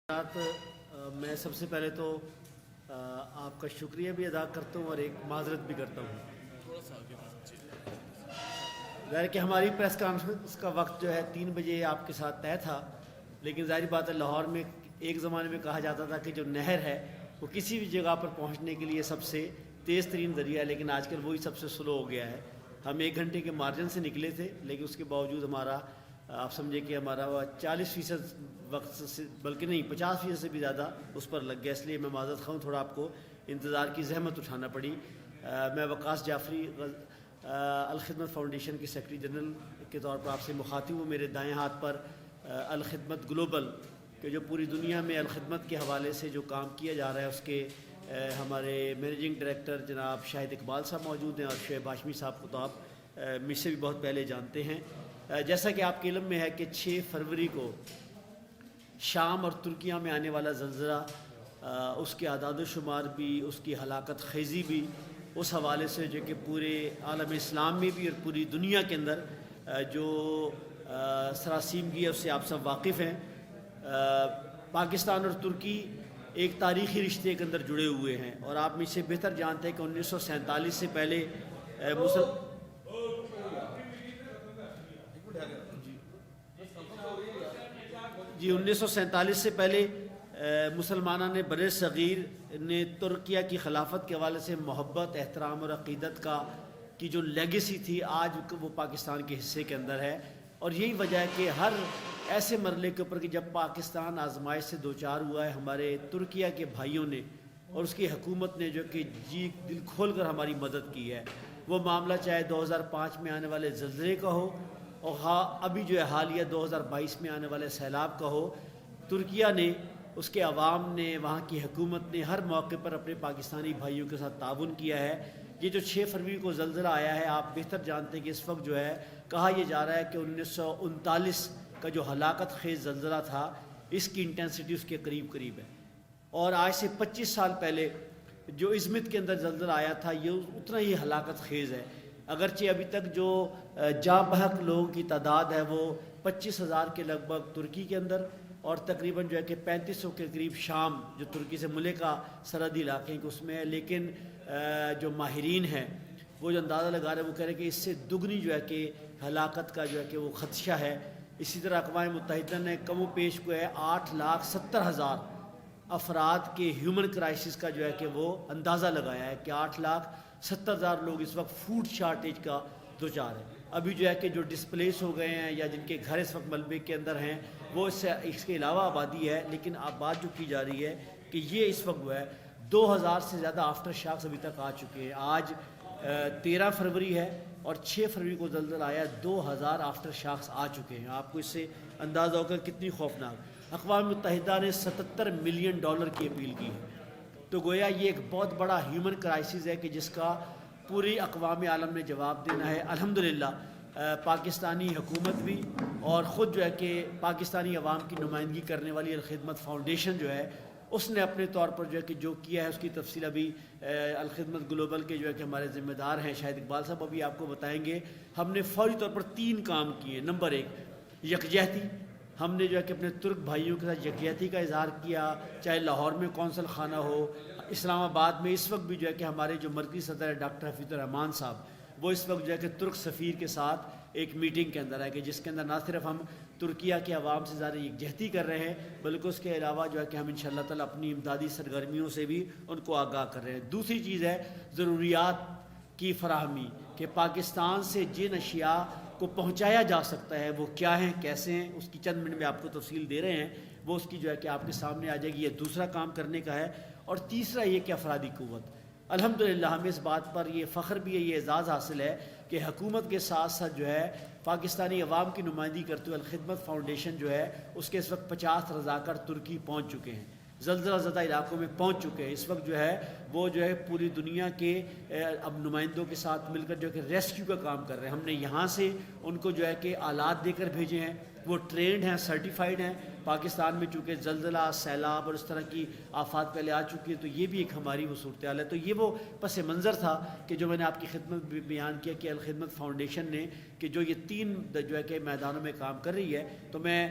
میں سب سے پہلے تو آپ کا شکریہ بھی ادا کرتا ہوں اور ایک معذرت بھی کرتا ہوں۔ ظاہر کہ ہماری پریس کانفرنس کا وقت جو ہے 3 بجے آپ کے ساتھ طے تھا، لیکن ظاہر بات ہے لاہور میں ایک زمانے میں کہا جاتا تھا کہ جو نہر ہے وہ کسی بھی جگہ پر پہنچنے کے لیے سب سے تیز ترین ذریعہ ہے، لیکن آج کل وہی سب سے سلو ہو گیا ہے۔ ہم 1 گھنٹے کے مارجن سے نکلے تھے، لیکن اس کے باوجود ہمارا آپ سمجھے کہ ہمارا 40% وقت سے بلکہ نہیں 50% سے بھی زیادہ اس پر لگ گیا، اس لیے میں معذرت خواہ ہوں، تھوڑا آپ کو انتظار کی زحمت اٹھانا پڑی۔ میں وقاص جعفری الخدمت فاؤنڈیشن کے سیکرٹری جنرل کے طور پر آپ سے مخاطب ہوں۔ میرے دائیں ہاتھ پر الخدمت گلوبل کہ جو پوری دنیا میں الخدمت کے حوالے سے جو کام کیا جا رہا ہے اس کے ہمارے مینیجنگ ڈائریکٹر جناب شاہد اقبال صاحب موجود ہیں، اور شعیب ہاشمی صاحب کو تو آپ مجھ سے بھی بہت پہلے جانتے ہیں۔ جیسا کہ آپ کے علم میں ہے کہ 6 فروری کو شام اور ترکیہ میں آنے والا زلزلہ، اس کے اعداد و شمار بھی، اس کی ہلاکت خیزی بھی اس حوالے سے جو کہ پورے عالم اسلام میں بھی اور پوری دنیا کے اندر جو سراسیمگی ہے اس سے آپ سب واقف ہیں۔ پاکستان اور ترکی ایک تاریخی رشتے کے اندر جڑے ہوئے ہیں، اور آپ مجھ سے بہتر جانتے ہیں کہ 1947 سے پہلے جی 1947 سے پہلے مسلمانوں نے بر صغیر نے ترکیہ کی خلافت کے حوالے سے محبت، احترام اور عقیدت کی جو لیگیسی تھی، آج وہ پاکستان کے حصے کے اندر ہے۔ اور یہی وجہ ہے کہ ہر ایسے مرحلے کے اوپر کہ جب پاکستان آزمائش سے دوچار ہوا ہے، ہمارے ترکیہ کے بھائیوں نے اور اس کی حکومت نے جو کہ دل کھول کر ہماری مدد کی ہے۔ وہ معاملہ چاہے 2005 میں آنے والے زلزلے کا ہو، اور ابھی جو ہے حالیہ 2022 میں آنے والے سیلاب کا ہو، ترکیہ نے، اس کے عوام نے، وہاں کی حکومت نے ہر موقع پر اپنے پاکستانی بھائیوں کے ساتھ تعاون کیا ہے۔ یہ جو 6 فروری کو زلزلہ آیا ہے، آپ بہتر جانتے ہیں کہ اس وقت جو ہے کہا یہ جا رہا ہے کہ 1939 کا جو ہلاکت خیز زلزلہ تھا، اس کی انٹینسٹی اس کے قریب ہے، اور آج سے 25 سال پہلے جو ازمت کے اندر زلزلہ آیا تھا یہ اتنا ہی ہلاکت خیز ہے۔ اگرچہ ابھی تک جو جاں بحق لوگوں کی تعداد ہے وہ 25,000 کے لگ بھگ ترکی کے اندر، اور تقریباً جو ہے کہ 3500 کے قریب شام جو ترکی سے ملکہ سرحدی علاقے ہیں اس میں ہے۔ لیکن جو ماہرین ہیں وہ جو اندازہ لگا رہے ہیں وہ کہہ رہے ہیں کہ اس سے دگنی جو ہے کہ ہلاکت کا جو ہے کہ وہ خدشہ ہے۔ اسی طرح اقوام متحدہ نے کم و بیش کو ہے 8,70,000 افراد کے ہیومن کرائسس کا جو ہے کہ وہ اندازہ لگایا ہے کہ 8,70,000 لوگ اس وقت فوڈ شارٹیج کا دوچار ہے۔ ابھی جو ہے کہ جو ڈسپلیس ہو گئے ہیں یا جن کے گھر اس وقت ملبے کے اندر ہیں وہ اس کے علاوہ آبادی ہے، لیکن اب بات جو کی جا رہی ہے کہ یہ اس وقت جو ہے 2,000 سے زیادہ آفٹر شاکس ابھی تک آ چکے ہیں۔ آج 13 فروری ہے اور 6 فروری کو زلزلہ آیا، 2,000 آفٹر شاکس آ چکے ہیں۔ آپ کو اس سے اندازہ ہوگا کتنی خوفناک۔ اقوام متحدہ نے $77 ملین کی اپیل کی ہے، تو گویا یہ ایک بہت بڑا ہیومن کرائسس ہے کہ جس کا پوری اقوام عالم نے جواب دینا ہے۔ الحمدللہ پاکستانی حکومت بھی اور خود جو ہے کہ پاکستانی عوام کی نمائندگی کرنے والی الخدمت فاؤنڈیشن جو ہے اس نے اپنے طور پر جو ہے کہ جو کیا ہے اس کی تفصیل ابھی الخدمت گلوبل کے جو ہے کہ ہمارے ذمہ دار ہیں شاہد اقبال صاحب ابھی آپ کو بتائیں گے۔ ہم نے فوری طور پر 3 کام کیے۔ نمبر 1 یکجہتی، ہم نے جو ہے کہ اپنے ترک بھائیوں کے ساتھ یکجہتی کا اظہار کیا، چاہے لاہور میں کونسل خانہ ہو، اسلام آباد میں اس وقت بھی جو ہے کہ ہمارے جو مرکزی صدر ہے ڈاکٹر حفیظ الرحمان صاحب، وہ اس وقت جو ہے کہ ترک سفیر کے ساتھ ایک میٹنگ کے اندر ہے کہ جس کے اندر نہ صرف ہم ترکیہ کے عوام سے زیادہ یکجہتی کر رہے ہیں بلکہ اس کے علاوہ جو ہے کہ ہم انشاءاللہ تعالی اپنی امدادی سرگرمیوں سے بھی ان کو آگاہ کر رہے ہیں۔ دوسری چیز ہے ضروریات کی فراہمی، کہ پاکستان سے جن اشیاء کو پہنچایا جا سکتا ہے وہ کیا ہیں، کیسے ہیں، اس کی چند منٹ میں آپ کو تفصیل دے رہے ہیں، وہ اس کی جو ہے کہ آپ کے سامنے آ جائے گی۔ یہ دوسرا کام کرنے کا ہے۔ اور تیسرا یہ کہ افرادی قوت، الحمدللہ ہمیں اس بات پر یہ فخر بھی ہے، یہ اعزاز حاصل ہے کہ حکومت کے ساتھ ساتھ جو ہے پاکستانی عوام کی نمائندگی کرتے ہوئے الخدمت فاؤنڈیشن جو ہے اس کے اس وقت 50 رضاکار ترکی پہنچ چکے ہیں، زلزلہ زدہ علاقوں میں پہنچ چکے ہیں۔ اس وقت جو ہے وہ جو ہے پوری دنیا کے اب نمائندوں کے ساتھ مل کر جو کہ ریسکیو کا کام کر رہے ہیں۔ ہم نے یہاں سے ان کو جو ہے کہ آلات دے کر بھیجے ہیں، وہ ٹرینڈ ہیں، سرٹیفائیڈ ہیں، پاکستان میں چونکہ زلزلہ، سیلاب اور اس طرح کی آفات پہلے آ چکی ہے، تو یہ بھی ایک ہماری وہ صورتحال ہے. تو یہ وہ پس منظر تھا کہ جو میں نے آپ کی خدمت میں بیان کیا کہ الخدمت فاؤنڈیشن نے کہ جو یہ 3 جو ہے کہ میدانوں میں کام کر رہی ہے. تو میں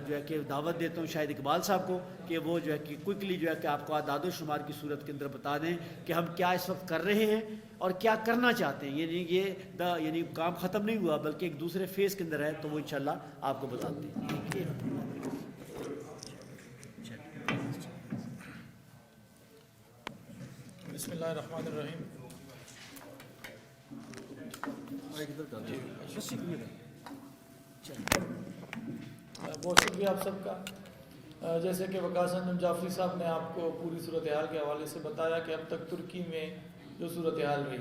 جو ہے کہ دعوت دیتا ہوں شاہد اقبال صاحب کو کہ وہ جو ہے کہ کوئکلی جو ہے کہ آپ کو اعداد و شمار کی صورت کے اندر بتا دیں کہ ہم کیا اس وقت کر رہے ہیں اور کیا کرنا چاہتے ہیں. یعنی کام ختم نہیں ہوا بلکہ ایک دوسرے فیز کے اندر ہے، تو وہ انشاءاللہ آپ کو بتاتے ہیں. بسم اللہ الرحمن الرحیم. بہت شکریہ آپ سب کا. جیسے کہ وقاص انجم جعفری صاحب نے آپ کو پوری صورتحال کے حوالے سے بتایا کہ اب تک ترکی میں جو صورتحال رہی،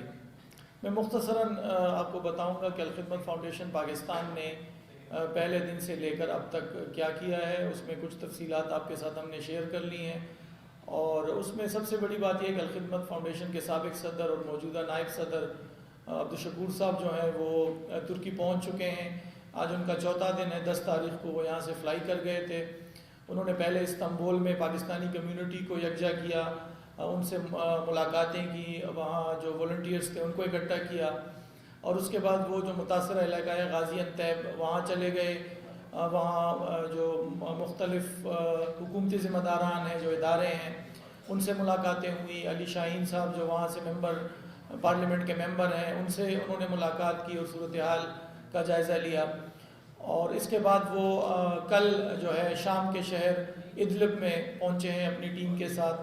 میں مختصراً آپ کو بتاؤں گا کہ الخدمت فاؤنڈیشن پاکستان نے پہلے دن سے لے کر اب تک کیا کیا ہے. اس میں کچھ تفصیلات آپ کے ساتھ ہم نے شیئر کر لی ہیں، اور اس میں سب سے بڑی بات یہ ہے کہ الخدمت فاؤنڈیشن کے سابق صدر اور موجودہ نائب صدر عبدالشکور صاحب جو ہیں وہ ترکی پہنچ چکے ہیں. آج ان کا 4تھا دن ہے. 10 تاریخ کو وہ یہاں سے فلائی کر گئے تھے. انہوں نے پہلے استنبول میں پاکستانی کمیونٹی کو یکجا کیا، ان سے ملاقاتیں کی، وہاں جو والنٹیئرس تھے ان کو اکٹھا کیا، اور اس کے بعد وہ جو متاثرہ علاقہ ہے غازی انتیب وہاں چلے گئے. وہاں جو مختلف حکومتی ذمہ داران ہیں، جو ادارے ہیں، ان سے ملاقاتیں ہوئی. علی شاہین صاحب جو وہاں سے پارلیمنٹ کے ممبر ہیں، ان سے انہوں نے ملاقات کی اور صورتحال کا جائزہ لیا. اور اس کے بعد وہ کل جو ہے شام کے شہر ادلب میں پہنچے ہیں اپنی ٹیم کے ساتھ،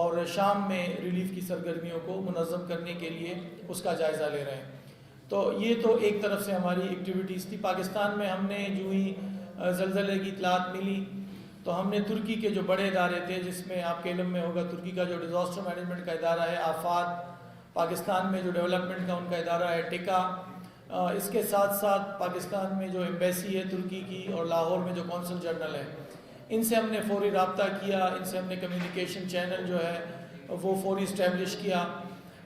اور شام میں ریلیف کی سرگرمیوں کو منظم کرنے کے لیے اس کا جائزہ لے رہے ہیں. تو یہ تو ایک طرف سے ہماری ایکٹیویٹیز تھی. پاکستان میں ہم نے جو ہی زلزلے کی اطلاعات ملی تو ہم نے ترکی کے جو بڑے ادارے تھے، جس میں آپ کے علم میں ہوگا ترکی کا جو ڈیزاسٹر مینجمنٹ کا ادارہ ہے آفات، پاکستان میں جو ڈیولپمنٹ کا ان کا ادارہ ہے ٹکا، اس کے ساتھ ساتھ پاکستان میں جو ایمبیسی ہے ترکی کی اور لاہور میں جو کونسل جنرل ہے، ان سے ہم نے فوری رابطہ کیا. ان سے ہم نے کمیونیکیشن چینل جو ہے وہ فوری اسٹیبلش کیا،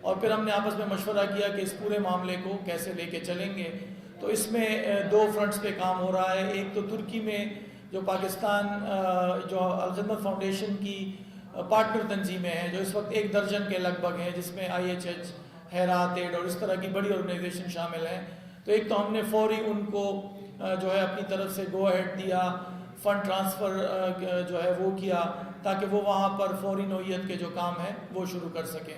اور پھر ہم نے آپس میں مشورہ کیا کہ اس پورے معاملے کو کیسے لے کے چلیں گے. تو اس میں 2 فرنٹس پہ کام ہو رہا ہے. ایک تو ترکی میں جو پاکستان جو الخدمت فاؤنڈیشن کی پارٹنر تنظیمیں ہیں، جو اس وقت 1 درجن کے لگ بھگ ہیں، جس میں IHH، حیرات ایڈ اور اس طرح کی بڑی آرگنائزیشن شامل ہیں. تو ایک تو ہم نے فوری ان کو جو ہے اپنی طرف سے گو ہیڈ دیا، فنڈ ٹرانسفر جو ہے وہ کیا، تاکہ وہ وہاں پر فوری نوعیت کے جو کام ہیں وہ شروع کر سکیں.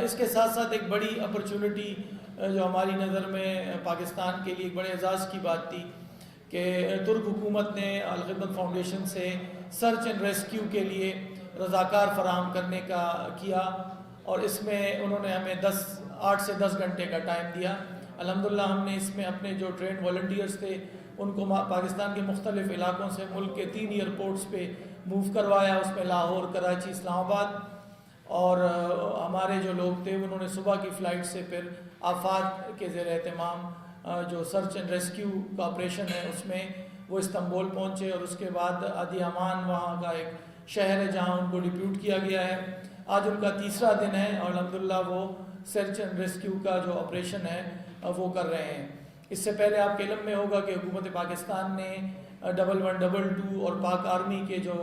اس کے ساتھ ساتھ ایک بڑی اپرچونٹی جو ہماری نظر میں پاکستان کے لیے ایک بڑے اعزاز کی بات تھی کہ ترک حکومت نے الخدمت فاؤنڈیشن سے سرچ اینڈ ریسکیو کے لیے رضاکار فراہم کرنے کا کیا، اور اس میں انہوں نے ہمیں 8 سے 10 گھنٹے کا ٹائم دیا. الحمدللہ ہم نے اس میں اپنے جو ٹرینڈ والنٹیئرس تھے ان کو پاکستان کے مختلف علاقوں سے ملک کے 3 ایئرپورٹس پہ موو کروایا. اس میں لاہور، کراچی، اسلام آباد، اور ہمارے جو لوگ تھے انہوں نے صبح کی فلائٹ سے پھر آفات کے زیر اہتمام جو سرچ اینڈ ریسکیو کا آپریشن ہے اس میں وہ استنبول پہنچے. اور اس کے بعد عدی امان وہاں کا ایک شہر ہے جہاں ان کو ڈپیوٹ کیا گیا ہے. آج ان کا 3را دن ہے اور الحمدللہ وہ سرچ اینڈ ریسکیو کا جو آپریشن ہے وہ کر رہے ہیں. اس سے پہلے آپ کے علم میں ہوگا کہ حکومت پاکستان نے 1122 اور پاک آرمی کے جو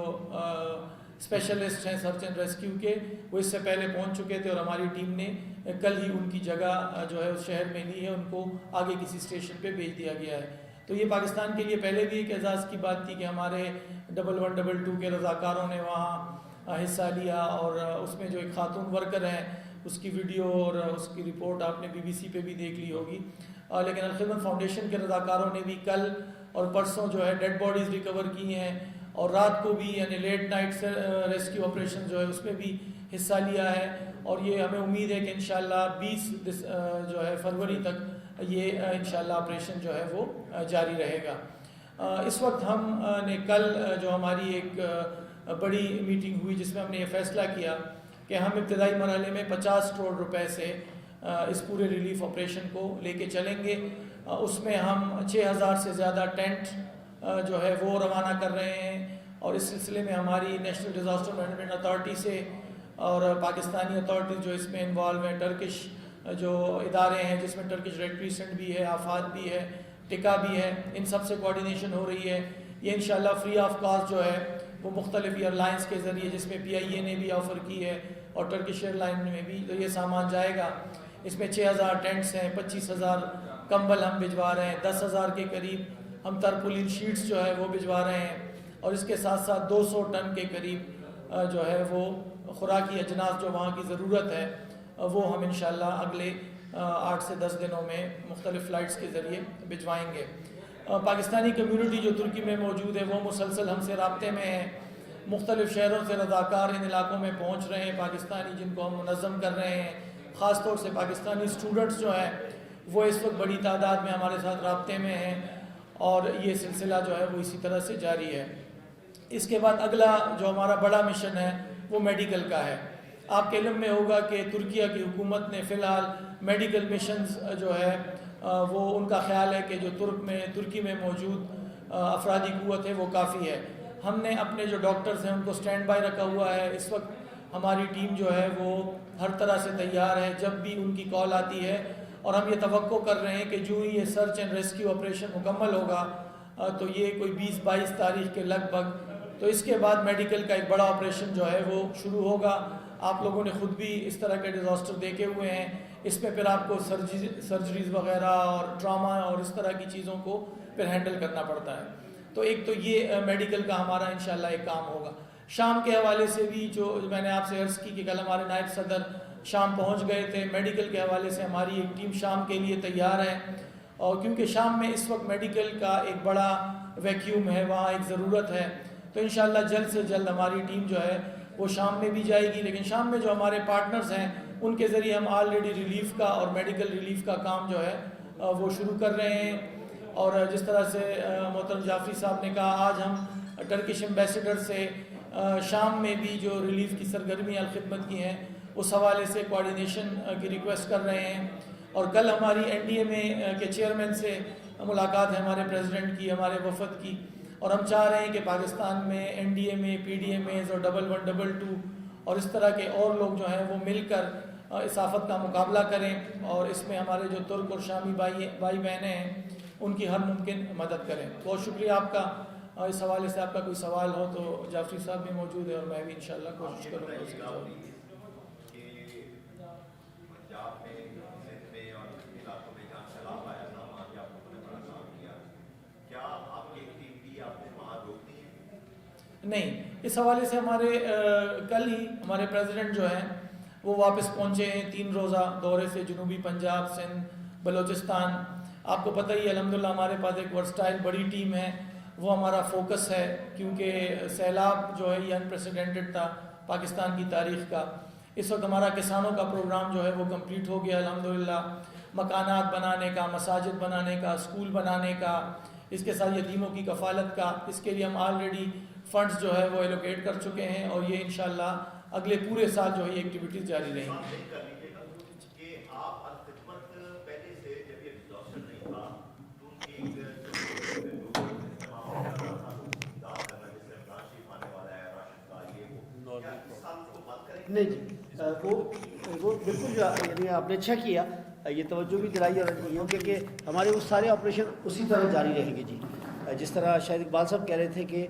اسپیشلسٹ ہیں سرچ اینڈ ریسکیو کے، وہ اس سے پہلے پہنچ چکے تھے، اور ہماری ٹیم نے کل ہی ان کی جگہ جو ہے اس شہر میں لی ہے، ان کو آگے کسی اسٹیشن پہ بھیج دیا گیا ہے. تو یہ پاکستان کے لیے پہلے بھی ایک اعزاز کی بات تھی کہ ہمارے 1122 کے رضاکاروں نے وہاں حصہ لیا، اور اس میں جو ایک خاتون ورکر ہیں اس کی ویڈیو اور اس کی رپورٹ آپ نے BBC پہ بھی دیکھ لی ہوگی. لیکن الخدمت فاؤنڈیشن کے رضاکاروں نے بھی کل اور پرسوں جو ہے ڈیڈ باڈیز ریکور کی ہیں، اور رات کو بھی یعنی لیٹ نائٹ ریسکیو آپریشن جو ہے اس میں بھی حصہ لیا ہے. اور یہ ہمیں امید ہے کہ انشاءاللہ 20 جو ہے فروری تک یہ انشاءاللہ آپریشن جو ہے وہ جاری رہے گا. اس وقت ہم نے کل جو ہماری ایک بڑی میٹنگ ہوئی جس میں ہم نے یہ فیصلہ کیا کہ ہم ابتدائی مرحلے میں 50 کروڑ روپے سے اس پورے ریلیف آپریشن کو لے کے چلیں گے. اس میں ہم 6000 سے زیادہ ٹینٹ جو ہے وہ روانہ کر رہے ہیں، اور اس سلسلے میں ہماری نیشنل ڈیزاسٹر مینجمنٹ اتھارٹی سے اور پاکستانی اتھارٹیز جو اس میں انوالو ہیں، ٹرکش جو ادارے ہیں جس میں ٹرکش ریڈ کریسنٹ بھی ہے، آفات بھی ہے، ٹکا بھی ہے، ان سب سے کوارڈینیشن ہو رہی ہے یہ انشاءاللہ فری آف کاسٹ جو ہے وہ مختلف ایئر لائنس کے ذریعے، جس میں PIA نے بھی آفر کی ہے اور ٹرکش ایئر لائن میں بھی، تو یہ سامان جائے گا۔ اس میں 6000 ٹینٹس ہیں، 25000 کمبل ہم بھجوا رہے ہیں، 10,000 کے قریب ہم ترپولین شیٹس جو ہے وہ بھجوا رہے ہیں، اور اس کے ساتھ ساتھ 200 ٹن کے قریب جو ہے وہ خوراکی اجناس جو وہاں کی ضرورت ہے وہ ہم انشاءاللہ اگلے 8 سے 10 دنوں میں مختلف فلائٹس کے ذریعے بھجوائیں گے۔ پاکستانی کمیونٹی جو ترکی میں موجود ہے وہ مسلسل ہم سے رابطے میں ہے، مختلف شہروں سے رضاکار ان علاقوں میں پہنچ رہے ہیں پاکستانی، جن کو ہم منظم کر رہے ہیں۔ خاص طور سے پاکستانی اسٹوڈنٹس جو ہیں وہ اس وقت بڑی تعداد میں ہمارے ساتھ رابطے میں ہیں، اور یہ سلسلہ جو ہے وہ اسی طرح سے جاری ہے۔ اس کے بعد اگلا جو ہمارا بڑا مشن ہے وہ میڈیکل کا ہے۔ آپ کے علم میں ہوگا کہ ترکیہ کی حکومت نے فی الحال میڈیکل مشنز جو ہے وہ ان کا خیال ہے کہ جو ترکی میں موجود افرادی قوت ہے وہ کافی ہے۔ ہم نے اپنے جو ڈاکٹرز ہیں ان کو سٹینڈ بائی رکھا ہوا ہے۔ اس وقت ہماری ٹیم جو ہے وہ ہر طرح سے تیار ہے جب بھی ان کی کال آتی ہے، اور ہم یہ توقع کر رہے ہیں کہ جو ہی یہ سرچ اینڈ ریسکیو آپریشن مکمل ہوگا تو یہ کوئی 20-22 تاریخ کے لگ بھگ، تو اس کے بعد میڈیکل کا ایک بڑا آپریشن جو ہے وہ شروع ہوگا۔ آپ لوگوں نے خود بھی اس طرح کے ڈیزاسٹر دیکھے ہوئے ہیں، اس میں پھر آپ کو سرجریز وغیرہ اور ٹراما اور اس طرح کی چیزوں کو پھر ہینڈل کرنا پڑتا ہے۔ تو ایک تو یہ میڈیکل کا ہمارا انشاءاللہ ایک کام ہوگا۔ شام کے حوالے سے بھی جو میں نے آپ سے عرض کی کہ کل ہمارے نائب صدر شام پہنچ گئے تھے، میڈیکل کے حوالے سے ہماری ایک ٹیم شام کے لیے تیار ہے، اور کیونکہ شام میں اس وقت میڈیکل کا ایک بڑا ویکیوم ہے، وہاں ایک ضرورت ہے، تو انشاءاللہ جلد سے جلد ہماری ٹیم جو ہے وہ شام میں بھی جائے گی۔ لیکن شام میں جو ہمارے پارٹنرز ہیں ان کے ذریعے ہم آلریڈی ریلیف کا اور میڈیکل ریلیف کا کام جو ہے وہ شروع کر رہے ہیں۔ اور جس طرح سے محترم جعفری صاحب نے کہا، آج ہم ٹرکش ایمبیسیڈر سے شام میں بھی جو ریلیف کی سرگرمیاں الخدمت کی ہیں اس حوالے سے کوارڈینیشن کی ریکویسٹ کر رہے ہیں، اور کل ہماری NDA میں کے چیئرمین سے ملاقات ہے ہمارے پریزیڈنٹ کی، ہمارے وفد کی، اور ہم چاہ رہے ہیں کہ پاکستان میں NDA میں PDMAs اور 1122 اور اس طرح کے اور لوگ جو ہیں وہ مل کر اس آفت کا مقابلہ کریں، اور اس میں ہمارے جو ترک اور شامی بھائی بہنیں ہیں ان کی ہر ممکن مدد کریں۔ بہت شکریہ آپ کا۔ اس حوالے سے آپ کا کوئی سوال ہو تو جعفری صاحب بھی موجود ہے، اور میں بھی انشاءاللہ کوشش کروں گا اس کے جواب۔ نہیں، اس حوالے سے ہمارے کل ہی ہمارے پریزیڈنٹ جو ہیں وہ واپس پہنچے ہیں 3 روزہ دورے سے، جنوبی پنجاب، سندھ، بلوچستان۔ آپ کو پتہ ہی ہے الحمدللہ ہمارے پاس ایک ورسٹائل بڑی ٹیم ہے، وہ ہمارا فوکس ہے، کیونکہ سیلاب جو ہے یہ انپریسیڈنٹڈ تھا پاکستان کی تاریخ کا۔ اس وقت ہمارا کسانوں کا پروگرام جو ہے وہ کمپلیٹ ہو گیا الحمدللہ، مکانات بنانے کا، مساجد بنانے کا، اسکول بنانے کا، اس کے ساتھ یتیموں کی کفالت کا، اس کے لیے ہم آلریڈی فنڈز جو ہے وہ ایلوکیٹ کر چکے ہیں، اور یہ انشاءاللہ اگلے پورے سال جو ہے یہ ایکٹیویٹیز جاری رہیں گی۔ نہیں جی، وہ بالکل جو یعنی آپ نے اچھا کیا، یہ توجہ بھی دلائی، اور یہ ہوگا کہ ہمارے وہ سارے آپریشن اسی طرح جاری رہیں گے جی۔ جس طرح شاید اقبال صاحب کہہ رہے تھے کہ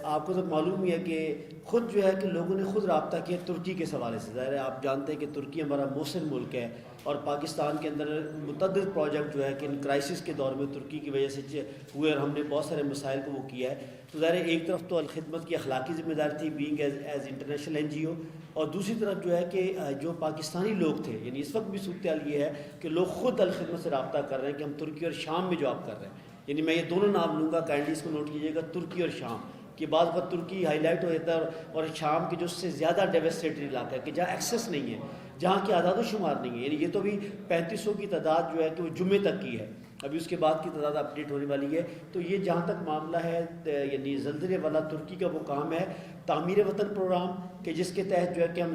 آپ کو تو معلوم ہی ہے کہ خود جو ہے کہ لوگوں نے خود رابطہ کیا ترکی کے حوالے سے۔ ظاہر ہے آپ جانتے ہیں کہ ترکی ہمارا محسن ملک ہے، اور پاکستان کے اندر متعدد پروجیکٹ جو ہے کہ ان کرائسس کے دور میں ترکی کی وجہ سے ہوئے، اور ہم نے بہت سارے مسائل کو وہ کیا ہے۔ تو ظاہر ہے ایک طرف تو الخدمت کی اخلاقی ذمہ داری تھی بینگ ایز انٹرنیشنل NGO، اور دوسری طرف جو ہے کہ جو پاکستانی لوگ تھے، یعنی اس وقت بھی صورتحال یہ ہے کہ لوگ خود الخدمت سے رابطہ کر رہے ہیں کہ ہم ترکی اور شام میں جاب کر رہے ہیں، یعنی میں یہ دونوں نام لوں گا، کائنڈلی اس کو نوٹ کیجیے گا، ترکی اور شام، کہ بعض وقت ترکی ہائی لائٹ ہو جاتا ہے، اور شام کی جو اس سے زیادہ ڈیوسٹیٹری علاقہ ہے کہ جہاں ایکسیس نہیں ہے، جہاں کی اعداد و شمار نہیں ہے، یعنی یہ تو بھی 3500 کی تعداد جو ہے کہ وہ جمعے تک کی ہے، ابھی اس کے بعد کی تعداد اپڈیٹ ہونے والی ہے۔ تو یہ جہاں تک معاملہ ہے یعنی زلزلے والا ترکی کا وہ کام ہے تعمیر وطن پروگرام، کہ جس کے تحت جو ہے کہ ہم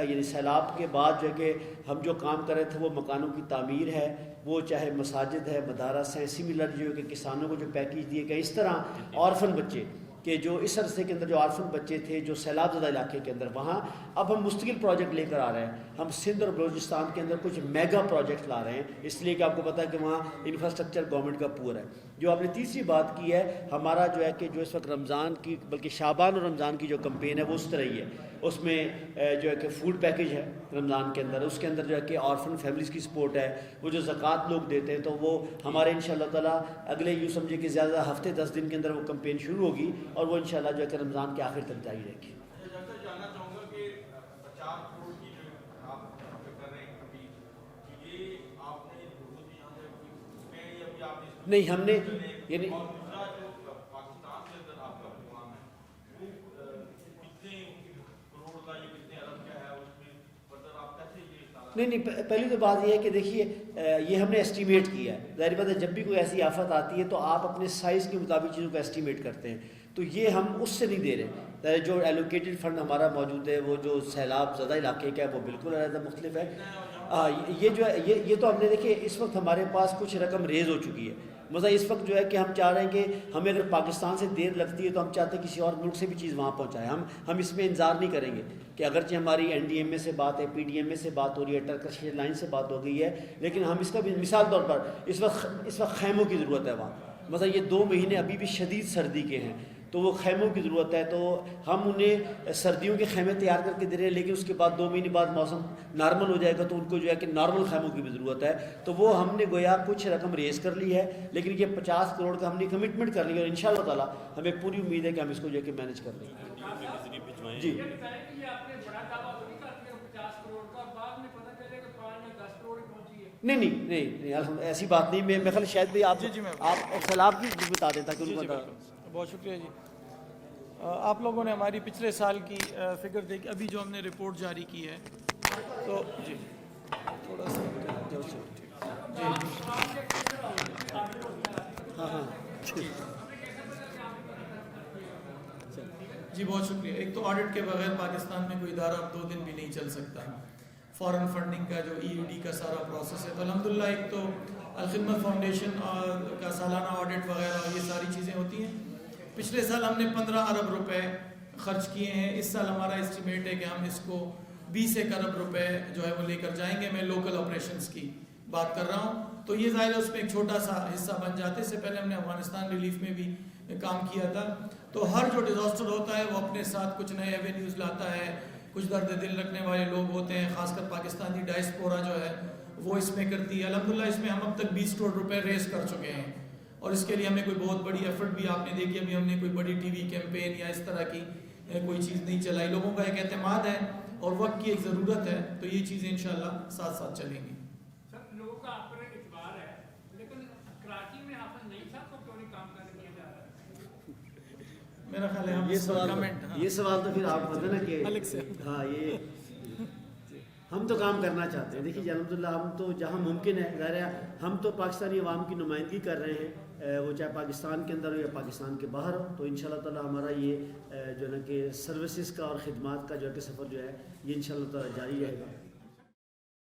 یعنی سیلاب کے بعد جو ہے کہ ہم جو کام کر رہے تھے وہ مکانوں کی تعمیر ہے، وہ چاہے مساجد ہے، مدارس ہیں، سملر جو ہے کہ کسانوں کو جو پیکیج دیے گئے، اس طرح آرفن بچے کہ جو اس عرصے کے اندر جو آرفن بچے تھے جو سیلاب زدہ علاقے کے اندر، وہاں اب ہم مستقل پروجیکٹ لے کر آ رہے ہیں۔ ہم سندھ اور بلوچستان کے اندر کچھ میگا پروجیکٹ لا رہے ہیں، اس لیے کہ آپ کو پتہ ہے کہ وہاں انفراسٹرکچر گورنمنٹ کا پور ہے۔ جو آپ نے تیسری بات کی ہے، ہمارا جو ہے کہ جو اس وقت رمضان کی بلکہ شعبان اور رمضان کی جو کمپین ہے وہ اس طرح ہی ہے. اس میں جو ہے کہ فوڈ پیکج ہے رمضان کے اندر، اس کے اندر جو ہے کہ آرفن فیملیز کی سپورٹ ہے، وہ جو زکوٰۃ لوگ دیتے ہیں تو وہ ہمارے انشاءاللہ تعالیٰ اگلے یوں سمجھے کہ زیادہ ہفتے 10 دن کے اندر وہ کمپین شروع ہوگی اور وہ انشاءاللہ جو ہے کہ رمضان کے آخر تک جاری رہے گی. جاننا چاہوں گا کہ 50 کروڑ کی جو آپ کر رہے ہیں کبھی یہ آپ نے نہیں ہم نے یعنی نہیں پہلی تو بات یہ ہے کہ دیکھیے یہ ہم نے ایسٹیمیٹ کیا ہے. ظاہر بات ہے جب بھی کوئی ایسی آفت آتی ہے تو آپ اپنے سائز کے مطابق چیزوں کو ایسٹیمیٹ کرتے ہیں، تو یہ ہم اس سے نہیں دے رہے. جو ایلوکیٹڈ فنڈ ہمارا موجود ہے وہ جو سیلاب زدہ علاقے کا ہے وہ بالکل علیحدہ مختلف ہے. یہ جو ہے یہ تو ہم نے دیکھیے اس وقت ہمارے پاس کچھ رقم ریز ہو چکی ہے. مثلا اس وقت جو ہے کہ ہم چاہ رہے ہیں کہ ہمیں اگر پاکستان سے دیر لگتی ہے تو ہم چاہتے ہیں کسی اور ملک سے بھی چیز وہاں پہنچائیں. ہم اس میں انتظار نہیں کریں گے کہ اگرچہ ہماری این ڈی ایم اے سے بات ہے، پی ڈی ایم اے سے بات ہو رہی ہے، ٹرکش لائن سے بات ہو گئی ہے، لیکن ہم اس کا بھی مثال طور پر اس وقت خیموں کی ضرورت ہے وہاں. مثلا یہ 2 مہینے ابھی بھی شدید سردی کے ہیں تو وہ خیموں کی ضرورت ہے، تو ہم انہیں سردیوں کے خیمے تیار کر کے دے رہے ہیں، لیکن اس کے بعد 2 مہینے بعد موسم نارمل ہو جائے گا تو ان کو جو ہے کہ نارمل خیموں کی بھی ضرورت ہے. تو وہ ہم نے گویا کچھ رقم ریز کر لی ہے، لیکن یہ 50 کروڑ کا ہم نے کمٹمنٹ کر لی ہے اور انشاءاللہ تعالیٰ ہمیں پوری امید ہے کہ ہم اس کو جو ہے کہ مینیج کر لیں گے. جی نہیں ایسی بات نہیں. میں خیال شاید بھی آپ سیلاب کی بتا دیں تاکہ ان کو. بہت شکریہ جی. آپ لوگوں نے ہماری پچھلے سال کی فگر دیکھی، ابھی جو ہم نے رپورٹ جاری کی ہے تو جی تھوڑا سا جی بہت شکریہ. ایک تو آڈٹ کے بغیر پاکستان میں کوئی ادارہ اب 2 دن بھی نہیں چل سکتا. فارن فنڈنگ کا جو ای ڈی کا سارا پروسیس ہے تو الحمدللہ ایک تو الخدمت فاؤنڈیشن کا سالانہ آڈٹ وغیرہ یہ ساری چیزیں ہوتی ہیں. پچھلے سال ہم نے 15 ارب روپے خرچ کیے ہیں. اس سال ہمارا اسٹیمیٹ ہے کہ ہم اس کو 20 ارب روپے جو ہے وہ لے کر جائیں گے. میں لوکل آپریشنز کی بات کر رہا ہوں تو یہ ظاہر ہے اس میں ایک چھوٹا سا حصہ بن جاتے. اس سے پہلے ہم نے افغانستان ریلیف میں بھی کام کیا تھا. تو ہر جو ڈیزاسٹر ہوتا ہے وہ اپنے ساتھ کچھ نئے ایوینیوز لاتا ہے، کچھ درد دل رکھنے والے لوگ ہوتے ہیں، خاص کر پاکستانی ڈائسپورا جو ہے وہ اس میں کرتی ہے. الحمدللہ اس میں ہم اب تک 20 کروڑ روپے ریز کر چکے ہیں اور اس کے لیے ہمیں کوئی بہت بڑی ایفرٹ بھی آپ نے دیکھی. ابھی ہم نے کوئی بڑی ٹی وی کیمپین یا اس طرح کی کوئی چیز نہیں چلائی. لوگوں کا ایک اعتماد ہے اور وقت کی ایک ضرورت ہے تو یہ چیزیں انشاءاللہ ساتھ ساتھ چلیں گی. سر لوگوں کا آپ پر اعتبار ہے لیکن کراچی میں آپ نہیں تھا تو کیوں نہیں کام کیا جا رہا ہے؟ میرا خیال ہے یہ سوال تو پھر آپ پتہ نا کہ الگ سے ہاں یہ ہم تو کام کرنا چاہتے ہیں. دیکھیے الحمدللہ ہم تو جہاں ممکن ہے ظاہر ہے ہم تو پاکستانی عوام کی نمائندگی کر رہے ہیں، وہ چاہے پاکستان کے اندر ہو یا پاکستان کے باہر ہو. تو انشاءاللہ تعالی ہمارا یہ جو ہے نا کہ سروسز کا اور خدمات کا جو ہے کہ سفر جو ہے یہ انشاءاللہ تعالی جاری رہے گا.